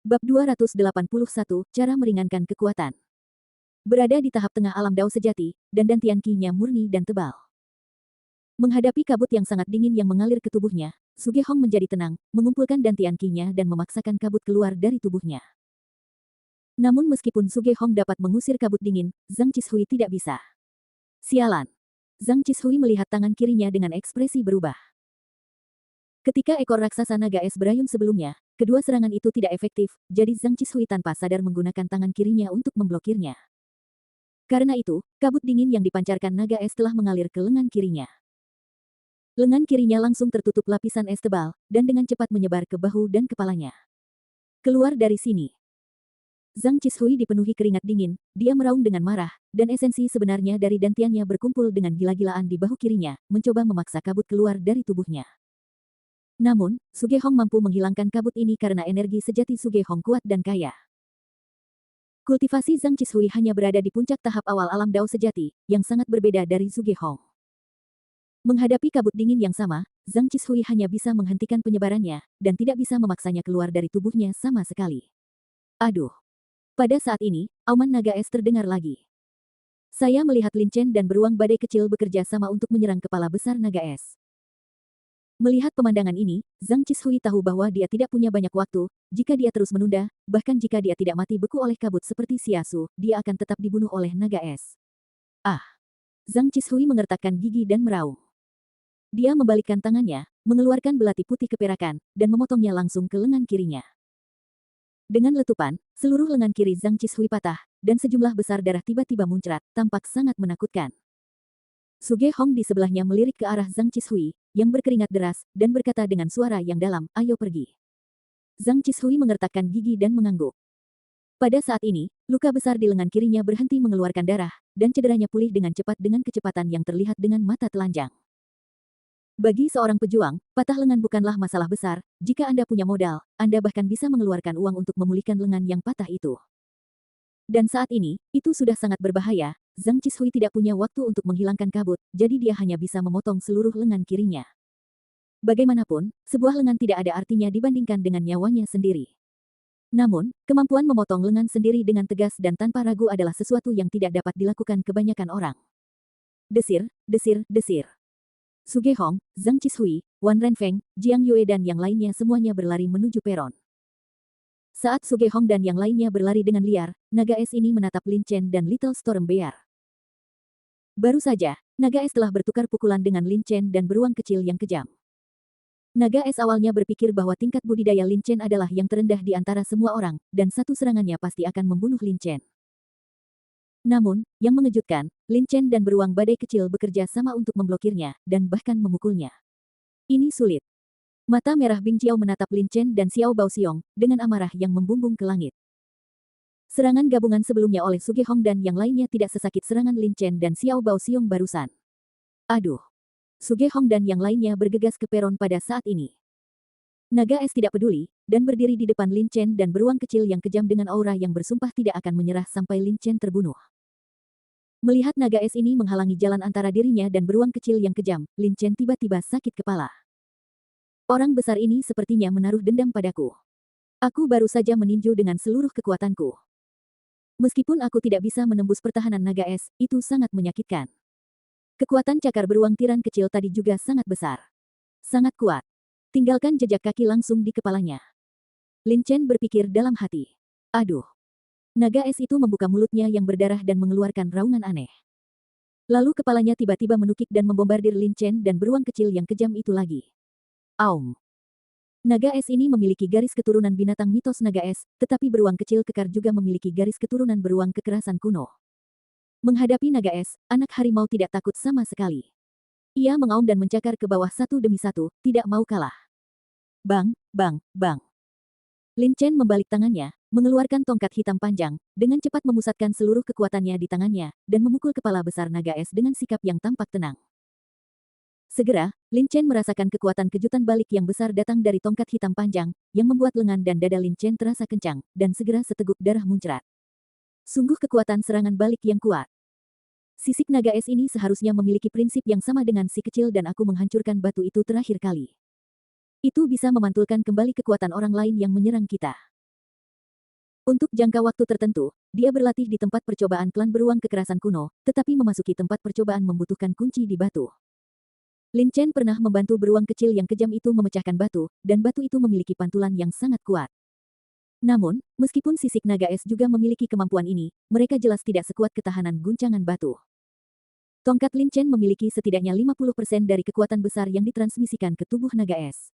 Bab 281, Cara Meringankan Kekuatan. Berada di tahap tengah alam Dao sejati, dan dantian ki-nya murni dan tebal. Menghadapi kabut yang sangat dingin yang mengalir ke tubuhnya, Sugehong menjadi tenang, mengumpulkan dantian ki-nya dan memaksakan kabut keluar dari tubuhnya. Namun meskipun Sugehong dapat mengusir kabut dingin, Zhang Chishui tidak bisa. Sialan! Zhang Chishui melihat tangan kirinya dengan ekspresi berubah. Ketika ekor raksasa naga es berayun sebelumnya, kedua serangan itu tidak efektif, jadi Zhang Chishui tanpa sadar menggunakan tangan kirinya untuk memblokirnya. Karena itu, kabut dingin yang dipancarkan naga es telah mengalir ke lengan kirinya. Lengan kirinya langsung tertutup lapisan es tebal, dan dengan cepat menyebar ke bahu dan kepalanya. Keluar dari sini! Zhang Chishui dipenuhi keringat dingin, dia meraung dengan marah, dan esensi sebenarnya dari dantiannya berkumpul dengan gila-gilaan di bahu kirinya, mencoba memaksa kabut keluar dari tubuhnya. Namun, Sugehong mampu menghilangkan kabut ini karena energi sejati Sugehong kuat dan kaya. Kultivasi Zhang Chishui hanya berada di puncak tahap awal alam Dao sejati, yang sangat berbeda dari Sugehong. Menghadapi kabut dingin yang sama, Zhang Chishui hanya bisa menghentikan penyebarannya, dan tidak bisa memaksanya keluar dari tubuhnya sama sekali. Aduh! Pada saat ini, auman naga es terdengar lagi. Saya melihat Lin Chen dan beruang badai kecil bekerja sama untuk menyerang kepala besar naga es. Melihat pemandangan ini, Zhang Chishui tahu bahwa dia tidak punya banyak waktu. Jika dia terus menunda, bahkan jika dia tidak mati beku oleh kabut seperti Siasu, dia akan tetap dibunuh oleh naga es. Ah! Zhang Chishui mengertakkan gigi dan meraung. Dia membalikkan tangannya, mengeluarkan belati putih keperakan, dan memotongnya langsung ke lengan kirinya. Dengan letupan, seluruh lengan kiri Zhang Chishui patah, dan sejumlah besar darah tiba-tiba muncrat, tampak sangat menakutkan. Sugehong di sebelahnya melirik ke arah Zhang Chishui, yang berkeringat deras, dan berkata dengan suara yang dalam, "Ayo pergi." Zhang Chishui mengertakkan gigi dan mengangguk. Pada saat ini, luka besar di lengan kirinya berhenti mengeluarkan darah, dan cederanya pulih dengan cepat dengan kecepatan yang terlihat dengan mata telanjang. Bagi seorang pejuang, patah lengan bukanlah masalah besar. Jika Anda punya modal, Anda bahkan bisa mengeluarkan uang untuk memulihkan lengan yang patah itu. Dan saat ini, itu sudah sangat berbahaya. Zhang Chishui tidak punya waktu untuk menghilangkan kabut, jadi dia hanya bisa memotong seluruh lengan kirinya. Bagaimanapun, sebuah lengan tidak ada artinya dibandingkan dengan nyawanya sendiri. Namun, kemampuan memotong lengan sendiri dengan tegas dan tanpa ragu adalah sesuatu yang tidak dapat dilakukan kebanyakan orang. Desir, desir, desir. Sugehong, Zhang Chishui, Wan Renfeng, Jiang Yue dan yang lainnya semuanya berlari menuju peron. Saat Sugehong dan yang lainnya berlari dengan liar, naga es ini menatap Lin Chen dan Little Storm Bear. Baru saja, naga es telah bertukar pukulan dengan Lin Chen dan beruang kecil yang kejam. Naga es awalnya berpikir bahwa tingkat budidaya Lin Chen adalah yang terendah di antara semua orang, dan satu serangannya pasti akan membunuh Lin Chen. Namun, yang mengejutkan, Lin Chen dan beruang badai kecil bekerja sama untuk memblokirnya, dan bahkan memukulnya. Ini sulit. Mata merah Bing Jiao menatap Lin Chen dan Xiao Baoxiong, dengan amarah yang membumbung ke langit. Serangan gabungan sebelumnya oleh Sugehong dan yang lainnya tidak sesakit serangan Lin Chen dan Xiao Baoxiong barusan. Aduh! Sugehong dan yang lainnya bergegas ke peron pada saat ini. Naga es tidak peduli, dan berdiri di depan Lin Chen dan beruang kecil yang kejam dengan aura yang bersumpah tidak akan menyerah sampai Lin Chen terbunuh. Melihat naga es ini menghalangi jalan antara dirinya dan beruang kecil yang kejam, Lin Chen tiba-tiba sakit kepala. Orang besar ini sepertinya menaruh dendam padaku. Aku baru saja meninju dengan seluruh kekuatanku. Meskipun aku tidak bisa menembus pertahanan naga es, itu sangat menyakitkan. Kekuatan cakar beruang tiran kecil tadi juga sangat besar. Sangat kuat. Tinggalkan jejak kaki langsung di kepalanya. Lin Chen berpikir dalam hati. Aduh. Naga es itu membuka mulutnya yang berdarah dan mengeluarkan raungan aneh. Lalu kepalanya tiba-tiba menukik dan membombardir Lin Chen dan beruang kecil yang kejam itu lagi. Aum. Naga es ini memiliki garis keturunan binatang mitos naga es, tetapi beruang kecil kekar juga memiliki garis keturunan beruang kekerasan kuno. Menghadapi naga es, anak harimau tidak takut sama sekali. Ia mengaum dan mencakar ke bawah satu demi satu, tidak mau kalah. Bang, bang, bang. Lin Chen membalik tangannya, mengeluarkan tongkat hitam panjang, dengan cepat memusatkan seluruh kekuatannya di tangannya, dan memukul kepala besar naga es dengan sikap yang tampak tenang. Segera, Lin Chen merasakan kekuatan kejutan balik yang besar datang dari tongkat hitam panjang, yang membuat lengan dan dada Lin Chen terasa kencang, dan segera seteguk darah muncrat. Sungguh kekuatan serangan balik yang kuat. Sisik naga es ini seharusnya memiliki prinsip yang sama dengan si kecil dan aku menghancurkan batu itu terakhir kali. Itu bisa memantulkan kembali kekuatan orang lain yang menyerang kita. Untuk jangka waktu tertentu, dia berlatih di tempat percobaan klan beruang kekerasan kuno, tetapi memasuki tempat percobaan membutuhkan kunci di batu. Lin Chen pernah membantu beruang kecil yang kejam itu memecahkan batu, dan batu itu memiliki pantulan yang sangat kuat. Namun, meskipun sisik naga es juga memiliki kemampuan ini, mereka jelas tidak sekuat ketahanan guncangan batu. Tongkat Lin Chen memiliki setidaknya 50% dari kekuatan besar yang ditransmisikan ke tubuh naga es.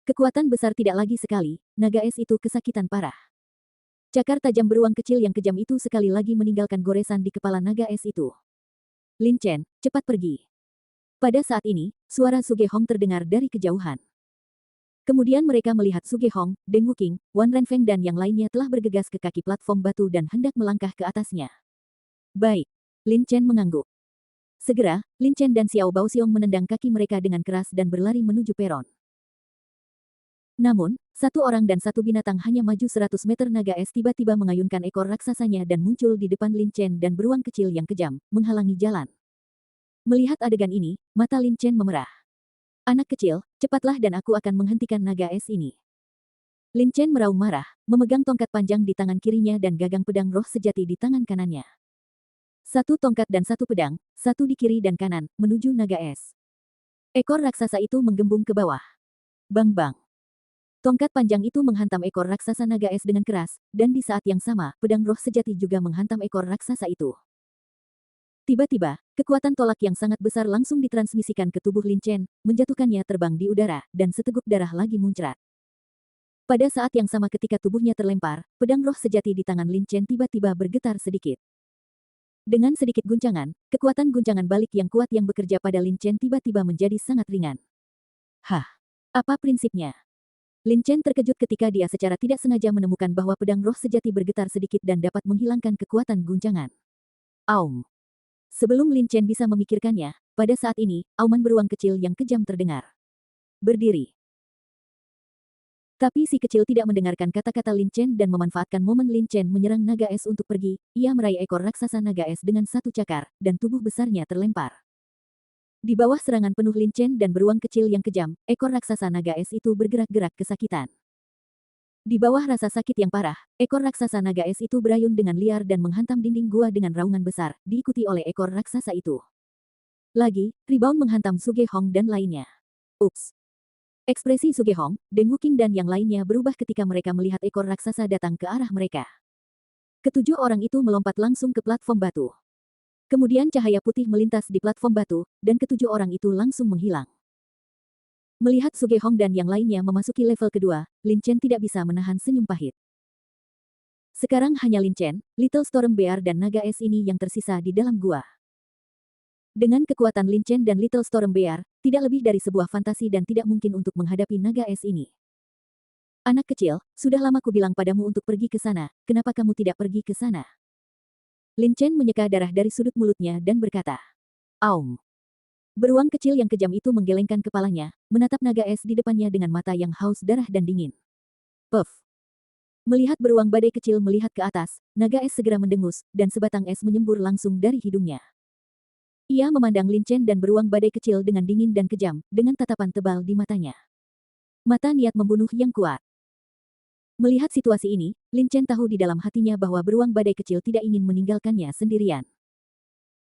Kekuatan besar tidak lagi sekali, naga es itu kesakitan parah. Cakar tajam beruang kecil yang kejam itu sekali lagi meninggalkan goresan di kepala naga es itu. Lin Chen, cepat pergi. Pada saat ini, suara Suge Hong terdengar dari kejauhan. Kemudian mereka melihat Suge Hong, Deng Wuking, Wan Renfeng dan yang lainnya telah bergegas ke kaki platform batu dan hendak melangkah ke atasnya. Baik. Lin Chen mengangguk. Segera, Lin Chen dan Xiao Baoxiong menendang kaki mereka dengan keras dan berlari menuju peron. Namun, satu orang dan satu binatang hanya maju 100 meter. Naga es tiba-tiba mengayunkan ekor raksasanya dan muncul di depan Lin Chen dan beruang kecil yang kejam, menghalangi jalan. Melihat adegan ini, mata Lin Chen memerah. Anak kecil, cepatlah dan aku akan menghentikan naga es ini. Lin Chen meraung marah, memegang tongkat panjang di tangan kirinya dan gagang pedang roh sejati di tangan kanannya. Satu tongkat dan satu pedang, satu di kiri dan kanan, menuju naga es. Ekor raksasa itu menggembung ke bawah. Bang-bang. Tongkat panjang itu menghantam ekor raksasa naga es dengan keras, dan di saat yang sama, pedang roh sejati juga menghantam ekor raksasa itu. Tiba-tiba, kekuatan tolak yang sangat besar langsung ditransmisikan ke tubuh Lin Chen, menjatuhkannya terbang di udara, dan seteguk darah lagi muncrat. Pada saat yang sama ketika tubuhnya terlempar, pedang roh sejati di tangan Lin Chen tiba-tiba bergetar sedikit. Dengan sedikit guncangan, kekuatan guncangan balik yang kuat yang bekerja pada Lin Chen tiba-tiba menjadi sangat ringan. Hah? Apa prinsipnya? Lin Chen terkejut ketika dia secara tidak sengaja menemukan bahwa pedang roh sejati bergetar sedikit dan dapat menghilangkan kekuatan guncangan. Aum. Sebelum Lin Chen bisa memikirkannya, pada saat ini, auman beruang kecil yang kejam terdengar. Berdiri. Tapi si kecil tidak mendengarkan kata-kata Lin Chen dan memanfaatkan momen Lin Chen menyerang naga es untuk pergi, ia meraih ekor raksasa naga es dengan satu cakar, dan tubuh besarnya terlempar. Di bawah serangan penuh Lin Chen dan beruang kecil yang kejam, ekor raksasa naga es itu bergerak-gerak kesakitan. Di bawah rasa sakit yang parah, ekor raksasa naga es itu berayun dengan liar dan menghantam dinding gua dengan raungan besar, diikuti oleh ekor raksasa itu. Lagi, rebound menghantam Suge Hong dan lainnya. Ups. Ekspresi Suge Hong, Deng Wuking dan yang lainnya berubah ketika mereka melihat ekor raksasa datang ke arah mereka. Ketujuh orang itu melompat langsung ke platform batu. Kemudian cahaya putih melintas di platform batu, dan ketujuh orang itu langsung menghilang. Melihat Suge Hong dan yang lainnya memasuki level kedua, Lin Chen tidak bisa menahan senyum pahit. Sekarang hanya Lin Chen, Little Storm Bear dan naga es ini yang tersisa di dalam gua. Dengan kekuatan Lin Chen dan Little Storm Bear, tidak lebih dari sebuah fantasi dan tidak mungkin untuk menghadapi naga es ini. Anak kecil, sudah lama ku bilang padamu untuk pergi ke sana, kenapa kamu tidak pergi ke sana? Lin Chen menyeka darah dari sudut mulutnya dan berkata, Aum. Beruang kecil yang kejam itu menggelengkan kepalanya, menatap naga es di depannya dengan mata yang haus darah dan dingin. Puff. Melihat beruang badai kecil melihat ke atas, naga es segera mendengus, dan sebatang es menyembur langsung dari hidungnya. Ia memandang Lin Chen dan beruang badai kecil dengan dingin dan kejam, dengan tatapan tebal di matanya. Mata niat membunuh yang kuat. Melihat situasi ini, Lin Chen tahu di dalam hatinya bahwa beruang badai kecil tidak ingin meninggalkannya sendirian.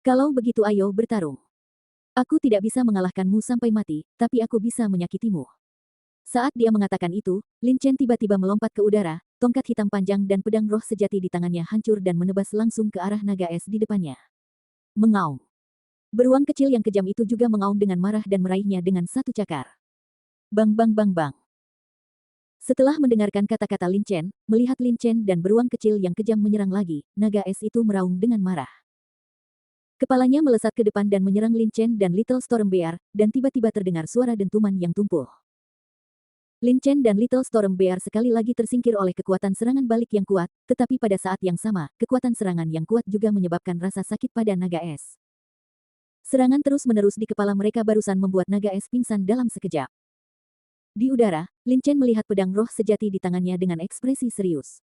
Kalau begitu ayo bertarung. Aku tidak bisa mengalahkanmu sampai mati, tapi aku bisa menyakitimu. Saat dia mengatakan itu, Lin Chen tiba-tiba melompat ke udara, tongkat hitam panjang dan pedang roh sejati di tangannya hancur dan menebas langsung ke arah naga es di depannya. Mengaum. Beruang kecil yang kejam itu juga mengaum dengan marah dan meraihnya dengan satu cakar. Bang bang bang bang. Setelah mendengarkan kata-kata Lin Chen, melihat Lin Chen dan beruang kecil yang kejam menyerang lagi, naga es itu meraung dengan marah. Kepalanya melesat ke depan dan menyerang Lin Chen dan Little Storm Bear, dan tiba-tiba terdengar suara dentuman yang tumpul. Lin Chen dan Little Storm Bear sekali lagi tersingkir oleh kekuatan serangan balik yang kuat, tetapi pada saat yang sama, kekuatan serangan yang kuat juga menyebabkan rasa sakit pada naga es. Serangan terus-menerus di kepala mereka barusan membuat naga es pingsan dalam sekejap. Di udara, Lin Chen melihat pedang roh sejati di tangannya dengan ekspresi serius.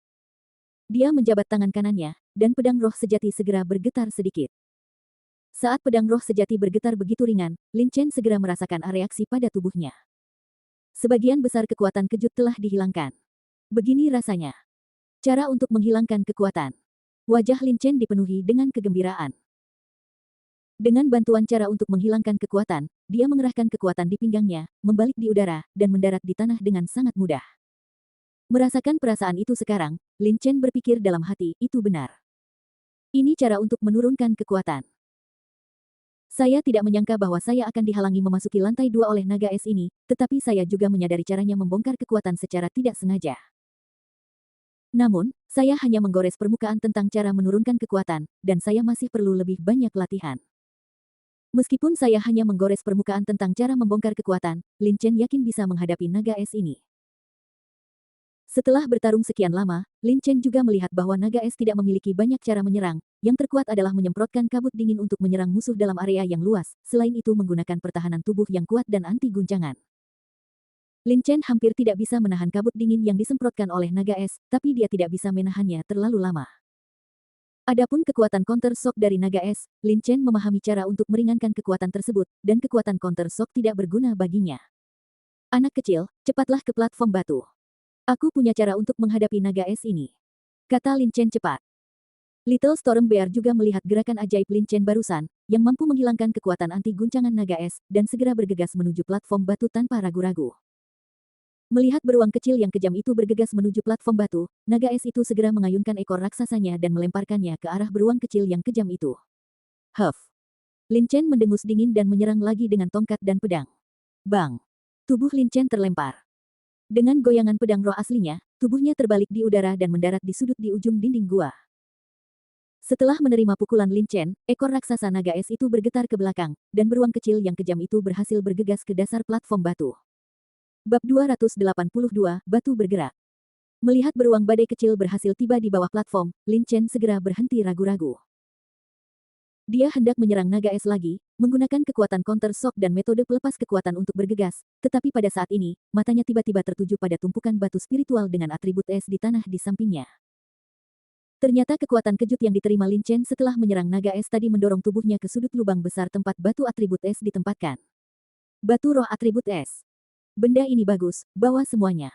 Dia menjabat tangan kanannya, dan pedang roh sejati segera bergetar sedikit. Saat pedang roh sejati bergetar begitu ringan, Lin Chen segera merasakan reaksi pada tubuhnya. Sebagian besar kekuatan kejut telah dihilangkan. Begini rasanya. Cara untuk menghilangkan kekuatan. Wajah Lin Chen dipenuhi dengan kegembiraan. Dengan bantuan cara untuk menghilangkan kekuatan, dia mengerahkan kekuatan di pinggangnya, membalik di udara, dan mendarat di tanah dengan sangat mudah. Merasakan perasaan itu sekarang, Lin Chen berpikir dalam hati, itu benar. Ini cara untuk menurunkan kekuatan. Saya tidak menyangka bahwa saya akan dihalangi memasuki lantai 2 oleh naga es ini, tetapi saya juga menyadari caranya membongkar kekuatan secara tidak sengaja. Namun, saya hanya menggores permukaan tentang cara menurunkan kekuatan, dan saya masih perlu lebih banyak latihan. Meskipun saya hanya menggores permukaan tentang cara membongkar kekuatan, Lin Chen yakin bisa menghadapi naga es ini. Setelah bertarung sekian lama, Lin Chen juga melihat bahwa naga es tidak memiliki banyak cara menyerang, yang terkuat adalah menyemprotkan kabut dingin untuk menyerang musuh dalam area yang luas, selain itu menggunakan pertahanan tubuh yang kuat dan anti guncangan. Lin Chen hampir tidak bisa menahan kabut dingin yang disemprotkan oleh naga es, tapi dia tidak bisa menahannya terlalu lama. Adapun kekuatan counter shock dari naga es, Lin Chen memahami cara untuk meringankan kekuatan tersebut, dan kekuatan counter shock tidak berguna baginya. Anak kecil, cepatlah ke platform batu. Aku punya cara untuk menghadapi naga es ini, kata Lin Chen cepat. Little Storm Bear juga melihat gerakan ajaib Lin Chen barusan, yang mampu menghilangkan kekuatan anti guncangan naga es, dan segera bergegas menuju platform batu tanpa ragu-ragu. Melihat beruang kecil yang kejam itu bergegas menuju platform batu, naga es itu segera mengayunkan ekor raksasanya dan melemparkannya ke arah beruang kecil yang kejam itu. Huff! Lin Chen mendengus dingin dan menyerang lagi dengan tongkat dan pedang. Bang! Tubuh Lin Chen terlempar. Dengan goyangan pedang roh aslinya, tubuhnya terbalik di udara dan mendarat di sudut di ujung dinding gua. Setelah menerima pukulan Lin Chen, ekor raksasa naga es itu bergetar ke belakang, dan beruang kecil yang kejam itu berhasil bergegas ke dasar platform batu. Bab 282, Batu Bergerak. Melihat beruang badai kecil berhasil tiba di bawah platform, Lin Chen segera berhenti ragu-ragu. Dia hendak menyerang naga es lagi, menggunakan kekuatan counter shock dan metode pelepas kekuatan untuk bergegas, tetapi pada saat ini, matanya tiba-tiba tertuju pada tumpukan batu spiritual dengan atribut es di tanah di sampingnya. Ternyata kekuatan kejut yang diterima Lin Chen setelah menyerang naga es tadi mendorong tubuhnya ke sudut lubang besar tempat batu atribut es ditempatkan. Batu roh atribut es. Benda ini bagus, bawa semuanya.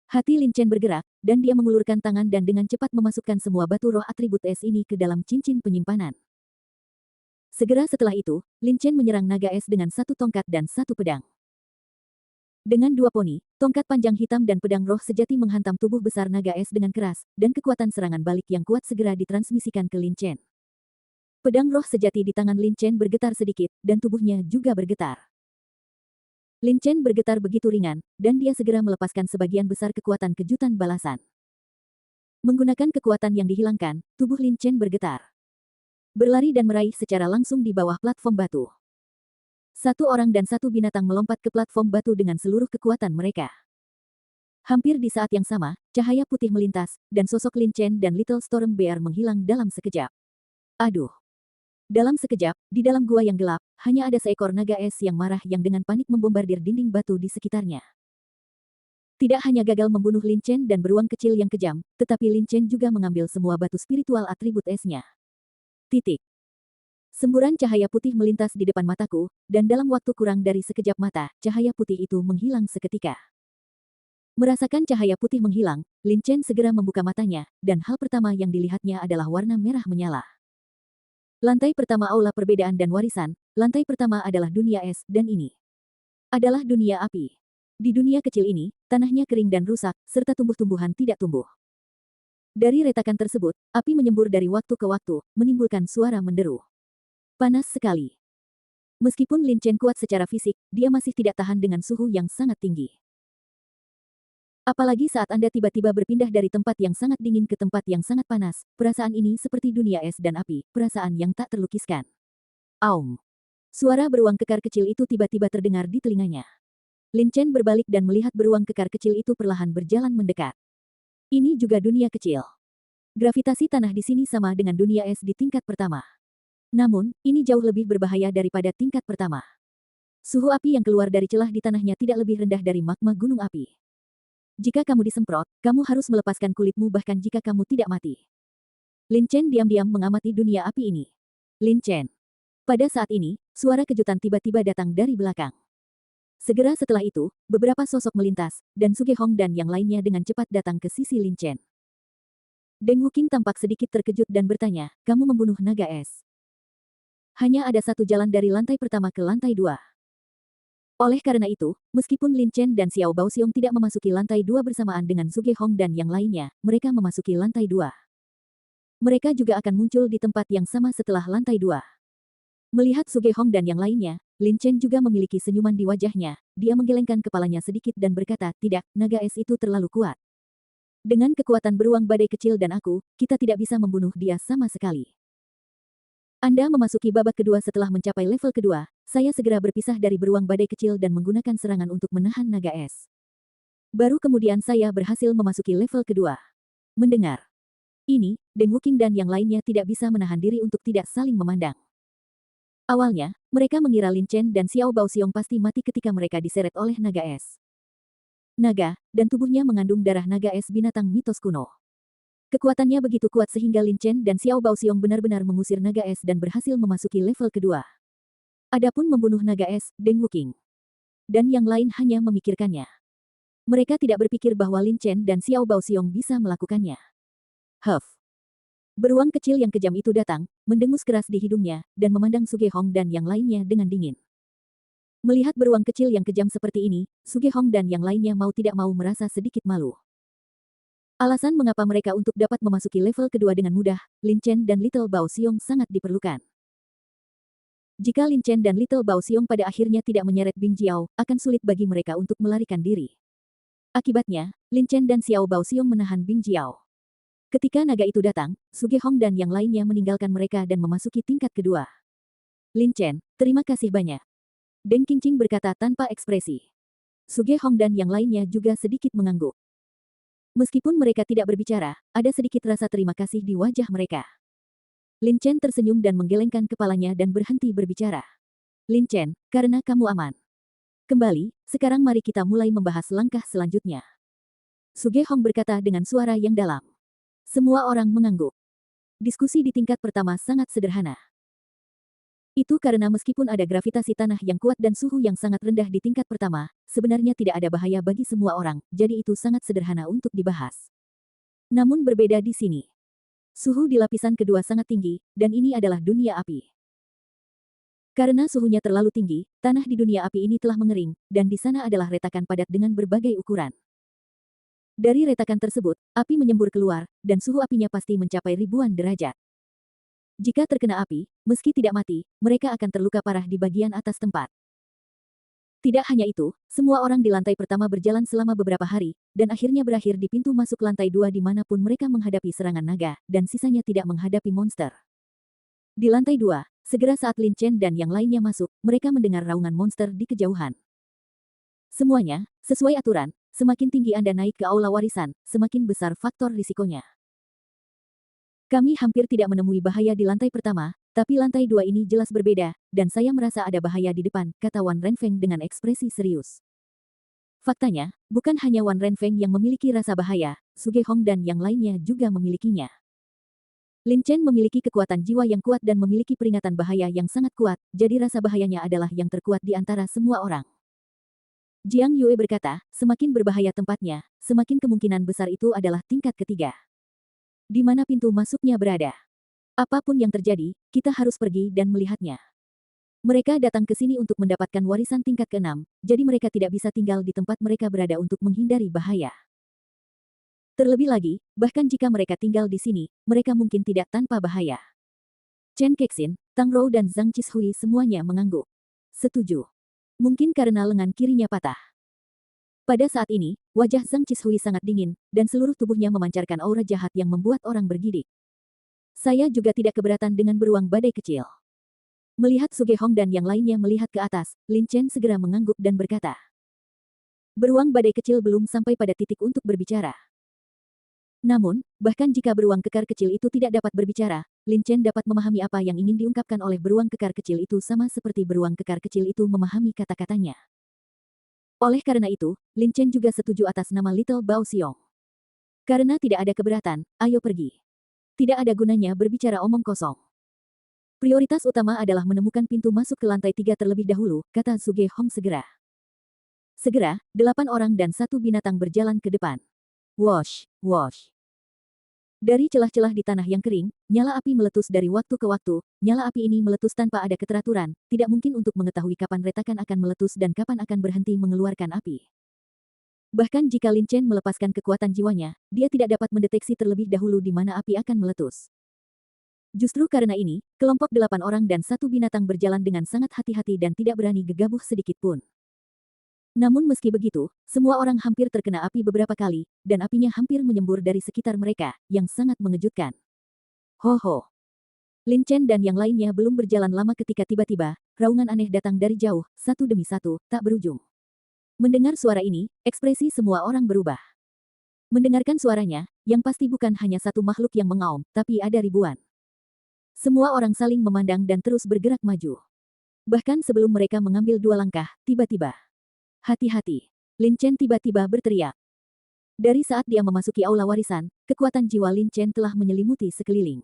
Hati Lin Chen bergerak, dan dia mengulurkan tangan dan dengan cepat memasukkan semua batu roh atribut es ini ke dalam cincin penyimpanan. Segera setelah itu, Lin Chen menyerang naga es dengan satu tongkat dan satu pedang. Dengan dua poni, tongkat panjang hitam dan pedang roh sejati menghantam tubuh besar naga es dengan keras, dan kekuatan serangan balik yang kuat segera ditransmisikan ke Lin Chen. Pedang roh sejati di tangan Lin Chen bergetar sedikit, dan tubuhnya juga bergetar. Lin Chen bergetar begitu ringan, dan dia segera melepaskan sebagian besar kekuatan kejutan balasan. Menggunakan kekuatan yang dihilangkan, tubuh Lin Chen bergetar. Berlari dan meraih secara langsung di bawah platform batu. Satu orang dan satu binatang melompat ke platform batu dengan seluruh kekuatan mereka. Hampir di saat yang sama, cahaya putih melintas, dan sosok Lin Chen dan Little Storm Bear menghilang dalam sekejap. Aduh! Dalam sekejap, di dalam gua yang gelap, hanya ada seekor naga es yang marah yang dengan panik membombardir dinding batu di sekitarnya. Tidak hanya gagal membunuh Lin Chen dan beruang kecil yang kejam, tetapi Lin Chen juga mengambil semua batu spiritual atribut esnya. Titik. Semburan cahaya putih melintas di depan mataku, dan dalam waktu kurang dari sekejap mata, cahaya putih itu menghilang seketika. Merasakan cahaya putih menghilang, Lin Chen segera membuka matanya, dan hal pertama yang dilihatnya adalah warna merah menyala. Lantai pertama aula perbedaan dan warisan, lantai pertama adalah dunia es, dan ini adalah dunia api. Di dunia kecil ini, tanahnya kering dan rusak, serta tumbuh-tumbuhan tidak tumbuh. Dari retakan tersebut, api menyembur dari waktu ke waktu, menimbulkan suara menderu. Panas sekali. Meskipun Lin Chen kuat secara fisik, dia masih tidak tahan dengan suhu yang sangat tinggi. Apalagi saat Anda tiba-tiba berpindah dari tempat yang sangat dingin ke tempat yang sangat panas, perasaan ini seperti dunia es dan api, perasaan yang tak terlukiskan. Aum. Suara beruang kekar kecil itu tiba-tiba terdengar di telinganya. Lin Chen berbalik dan melihat beruang kekar kecil itu perlahan berjalan mendekat. Ini juga dunia kecil. Gravitasi tanah di sini sama dengan dunia es di tingkat pertama. Namun, ini jauh lebih berbahaya daripada tingkat pertama. Suhu api yang keluar dari celah di tanahnya tidak lebih rendah dari magma gunung api. Jika kamu disemprot, kamu harus melepaskan kulitmu bahkan jika kamu tidak mati. Lin Chen diam-diam mengamati dunia api ini. Lin Chen. Pada saat ini, suara kejutan tiba-tiba datang dari belakang. Segera setelah itu, beberapa sosok melintas, dan Suge Hong dan yang lainnya dengan cepat datang ke sisi Lin Chen. Deng Wuking tampak sedikit terkejut dan bertanya, kamu membunuh naga es. Hanya ada satu jalan dari lantai pertama ke lantai 2. Oleh karena itu, meskipun Lin Chen dan Xiao Baoxiong tidak memasuki lantai 2 bersamaan dengan Zhuge Hong dan yang lainnya, mereka memasuki lantai 2. Mereka juga akan muncul di tempat yang sama setelah lantai 2. Melihat Zhuge Hong dan yang lainnya, Lin Chen juga memiliki senyuman di wajahnya. Dia menggelengkan kepalanya sedikit dan berkata, tidak, naga es itu terlalu kuat. Dengan kekuatan beruang badai kecil dan aku, kita tidak bisa membunuh dia sama sekali. Anda memasuki babak kedua setelah mencapai level kedua, saya segera berpisah dari beruang badai kecil dan menggunakan serangan untuk menahan naga es. Baru kemudian saya berhasil memasuki level kedua. Mendengar ini, Deng Wuking dan yang lainnya tidak bisa menahan diri untuk tidak saling memandang. Awalnya, mereka mengira Lin Chen dan Xiao Baoxiong pasti mati ketika mereka diseret oleh naga es. Naga, dan tubuhnya mengandung darah naga es binatang mitos kuno. Kekuatannya begitu kuat sehingga Lin Chen dan Xiao Baoxiong benar-benar mengusir naga es dan berhasil memasuki level kedua. Adapun membunuh naga es, Deng Wuking dan yang lain hanya memikirkannya. Mereka tidak berpikir bahwa Lin Chen dan Xiao Baoxiong bisa melakukannya. Huff. Beruang kecil yang kejam itu datang, mendengus keras di hidungnya, dan memandang Zhuge Hong dan yang lainnya dengan dingin. Melihat beruang kecil yang kejam seperti ini, Zhuge Hong dan yang lainnya mau tidak mau merasa sedikit malu. Alasan mengapa mereka untuk dapat memasuki level kedua dengan mudah, Lin Chen dan Little Bao Xiong sangat diperlukan. Jika Lin Chen dan Little Bao Xiong pada akhirnya tidak menyeret Bing Jiao, akan sulit bagi mereka untuk melarikan diri. Akibatnya, Lin Chen dan Xiao Bao Xiong menahan Bing Jiao. Ketika naga itu datang, Zhuge Hong dan yang lainnya meninggalkan mereka dan memasuki tingkat kedua. Lin Chen, terima kasih banyak. Deng Qingqing berkata tanpa ekspresi. Zhuge Hong dan yang lainnya juga sedikit mengangguk. Meskipun mereka tidak berbicara, ada sedikit rasa terima kasih di wajah mereka. Lin Chen tersenyum dan menggelengkan kepalanya dan berhenti berbicara. Lin Chen, karena kamu aman. Kembali, sekarang mari kita mulai membahas langkah selanjutnya. Zhuge Hong berkata dengan suara yang dalam. Semua orang mengangguk. Diskusi di tingkat pertama sangat sederhana. Itu karena meskipun ada gravitasi tanah yang kuat dan suhu yang sangat rendah di tingkat pertama, sebenarnya tidak ada bahaya bagi semua orang, jadi itu sangat sederhana untuk dibahas. Namun berbeda di sini. Suhu di lapisan kedua sangat tinggi, dan ini adalah dunia api. Karena suhunya terlalu tinggi, tanah di dunia api ini telah mengering, dan di sana adalah retakan padat dengan berbagai ukuran. Dari retakan tersebut, api menyembur keluar, dan suhu apinya pasti mencapai ribuan derajat. Jika terkena api, meski tidak mati, mereka akan terluka parah di bagian atas tempat. Tidak hanya itu, semua orang di lantai pertama berjalan selama beberapa hari, dan akhirnya berakhir di pintu masuk lantai 2 dimanapun mereka menghadapi serangan naga, dan sisanya tidak menghadapi monster. Di lantai 2, segera saat Lin Chen dan yang lainnya masuk, mereka mendengar raungan monster di kejauhan. Semuanya, sesuai aturan, semakin tinggi Anda naik ke aula warisan, semakin besar faktor risikonya. Kami hampir tidak menemui bahaya di lantai pertama, tapi lantai 2 ini jelas berbeda, dan saya merasa ada bahaya di depan, kata Wan Renfeng dengan ekspresi serius. Faktanya, bukan hanya Wan Renfeng yang memiliki rasa bahaya, Zhuge Hong dan yang lainnya juga memilikinya. Lin Chen memiliki kekuatan jiwa yang kuat dan memiliki peringatan bahaya yang sangat kuat, jadi rasa bahayanya adalah yang terkuat di antara semua orang. Jiang Yue berkata, semakin berbahaya tempatnya, semakin kemungkinan besar itu adalah tingkat ketiga. Di mana pintu masuknya berada. Apapun yang terjadi, kita harus pergi dan melihatnya. Mereka datang ke sini untuk mendapatkan warisan tingkat ke-6, jadi mereka tidak bisa tinggal di tempat mereka berada untuk menghindari bahaya. Terlebih lagi, bahkan jika mereka tinggal di sini, mereka mungkin tidak tanpa bahaya. Chen Kexin, Tang Rou dan Zhang Qishui semuanya mengangguk. Setuju. Mungkin karena lengan kirinya patah. Pada saat ini, wajah Zhang Qishui sangat dingin, dan seluruh tubuhnya memancarkan aura jahat yang membuat orang bergidik. Saya juga tidak keberatan dengan beruang badai kecil. Melihat Zhuge Hong dan yang lainnya melihat ke atas, Lin Chen segera mengangguk dan berkata. Beruang badai kecil belum sampai pada titik untuk berbicara. Namun, bahkan jika beruang kekar kecil itu tidak dapat berbicara, Lin Chen dapat memahami apa yang ingin diungkapkan oleh beruang kekar kecil itu sama seperti beruang kekar kecil itu memahami kata-katanya. Oleh karena itu, Lin Chen juga setuju atas nama Little Bao Xiong. Karena tidak ada keberatan, ayo pergi. Tidak ada gunanya berbicara omong kosong. Prioritas utama adalah menemukan pintu masuk ke lantai 3 terlebih dahulu, kata Zhuge Hong segera. Segera, 8 orang dan 1 binatang berjalan ke depan. Wosh, wosh. Dari celah-celah di tanah yang kering, nyala api meletus dari waktu ke waktu. Nyala api ini meletus tanpa ada keteraturan, tidak mungkin untuk mengetahui kapan retakan akan meletus dan kapan akan berhenti mengeluarkan api. Bahkan jika Lin Chen melepaskan kekuatan jiwanya, dia tidak dapat mendeteksi terlebih dahulu di mana api akan meletus. Justru karena ini, kelompok 8 orang dan 1 binatang berjalan dengan sangat hati-hati dan tidak berani gegabah sedikit pun. Namun meski begitu, semua orang hampir terkena api beberapa kali, dan apinya hampir menyembur dari sekitar mereka, yang sangat mengejutkan. Ho ho! Lin Chen dan yang lainnya belum berjalan lama ketika tiba-tiba, raungan aneh datang dari jauh, satu demi satu, tak berujung. Mendengar suara ini, ekspresi semua orang berubah. Mendengarkan suaranya, yang pasti bukan hanya satu makhluk yang mengaum, tapi ada ribuan. Semua orang saling memandang dan terus bergerak maju. Bahkan sebelum mereka mengambil 2 langkah, tiba-tiba. Hati-hati! Lin Chen tiba-tiba berteriak. Dari saat dia memasuki aula warisan, kekuatan jiwa Lin Chen telah menyelimuti sekeliling.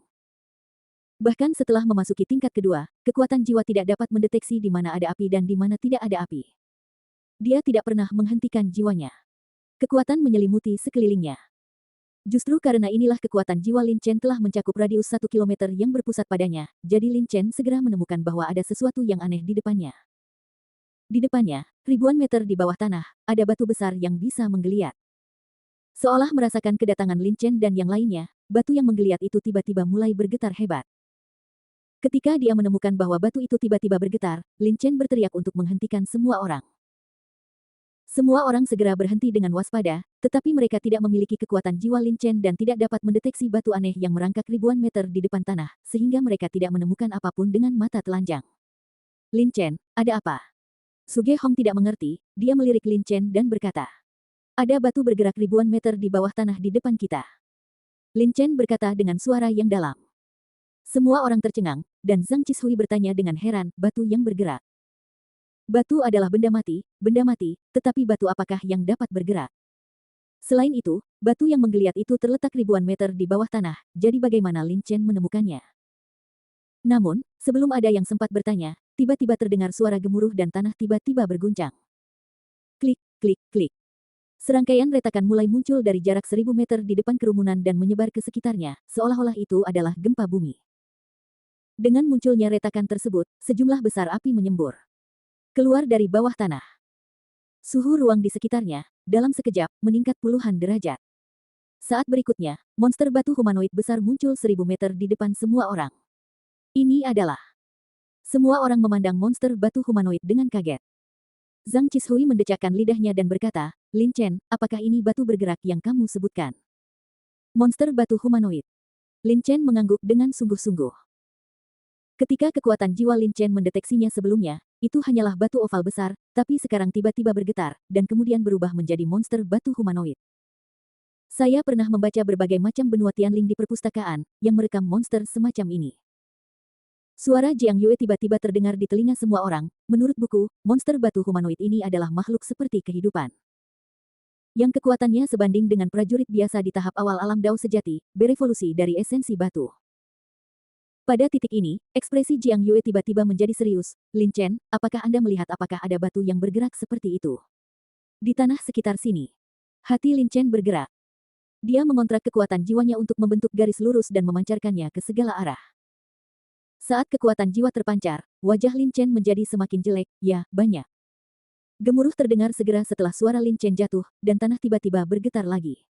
Bahkan setelah memasuki tingkat kedua, kekuatan jiwa tidak dapat mendeteksi di mana ada api dan di mana tidak ada api. Dia tidak pernah menghentikan jiwanya. Kekuatan menyelimuti sekelilingnya. Justru karena inilah kekuatan jiwa Lin Chen telah mencakup radius 1 kilometer yang berpusat padanya, jadi Lin Chen segera menemukan bahwa ada sesuatu yang aneh di depannya. Di depannya, ribuan meter di bawah tanah, ada batu besar yang bisa menggeliat. Seolah merasakan kedatangan Lin Chen dan yang lainnya, batu yang menggeliat itu tiba-tiba mulai bergetar hebat. Ketika dia menemukan bahwa batu itu tiba-tiba bergetar, Lin Chen berteriak untuk menghentikan semua orang. Semua orang segera berhenti dengan waspada, tetapi mereka tidak memiliki kekuatan jiwa Lin Chen dan tidak dapat mendeteksi batu aneh yang merangkak ribuan meter di depan tanah, sehingga mereka tidak menemukan apapun dengan mata telanjang. Lin Chen, ada apa? Su Ge-hong tidak mengerti, dia melirik Lin Chen dan berkata, ada batu bergerak ribuan meter di bawah tanah di depan kita. Lin Chen berkata dengan suara yang dalam. Semua orang tercengang, dan Zhang Qishui bertanya dengan heran, batu yang bergerak. Batu adalah benda mati, tetapi batu apakah yang dapat bergerak? Selain itu, batu yang menggeliat itu terletak ribuan meter di bawah tanah, jadi bagaimana Lin Chen menemukannya? Namun, sebelum ada yang sempat bertanya, tiba-tiba terdengar suara gemuruh dan tanah tiba-tiba berguncang. Klik, klik, klik. Serangkaian retakan mulai muncul dari jarak 1000 meter di depan kerumunan dan menyebar ke sekitarnya, seolah-olah itu adalah gempa bumi. Dengan munculnya retakan tersebut, sejumlah besar api menyembur keluar dari bawah tanah. Suhu ruang di sekitarnya, dalam sekejap, meningkat puluhan derajat. Saat berikutnya, monster batu humanoid besar muncul 1000 meter di depan semua orang. Ini adalah... Semua orang memandang monster batu humanoid dengan kaget. Zhang Qishui mendecakkan lidahnya dan berkata, Lin Chen, apakah ini batu bergerak yang kamu sebutkan? Monster batu humanoid. Lin Chen mengangguk dengan sungguh-sungguh. Ketika kekuatan jiwa Lin Chen mendeteksinya sebelumnya, itu hanyalah batu oval besar, tapi sekarang tiba-tiba bergetar, dan kemudian berubah menjadi monster batu humanoid. Saya pernah membaca berbagai macam benua Tianling di perpustakaan, yang merekam monster semacam ini. Suara Jiang Yue tiba-tiba terdengar di telinga semua orang. Menurut buku, monster batu humanoid ini adalah makhluk seperti kehidupan. Yang kekuatannya sebanding dengan prajurit biasa di tahap awal alam Dao sejati, berevolusi dari esensi batu. Pada titik ini, ekspresi Jiang Yue tiba-tiba menjadi serius. Lin Chen, apakah Anda melihat apakah ada batu yang bergerak seperti itu? Di tanah sekitar sini. Hati Lin Chen bergerak. Dia mengontrak kekuatan jiwanya untuk membentuk garis lurus dan memancarkannya ke segala arah. Saat kekuatan jiwa terpancar, wajah Lin Chen menjadi semakin jelek, ya, banyak. Gemuruh terdengar segera setelah suara Lin Chen jatuh, dan tanah tiba-tiba bergetar lagi.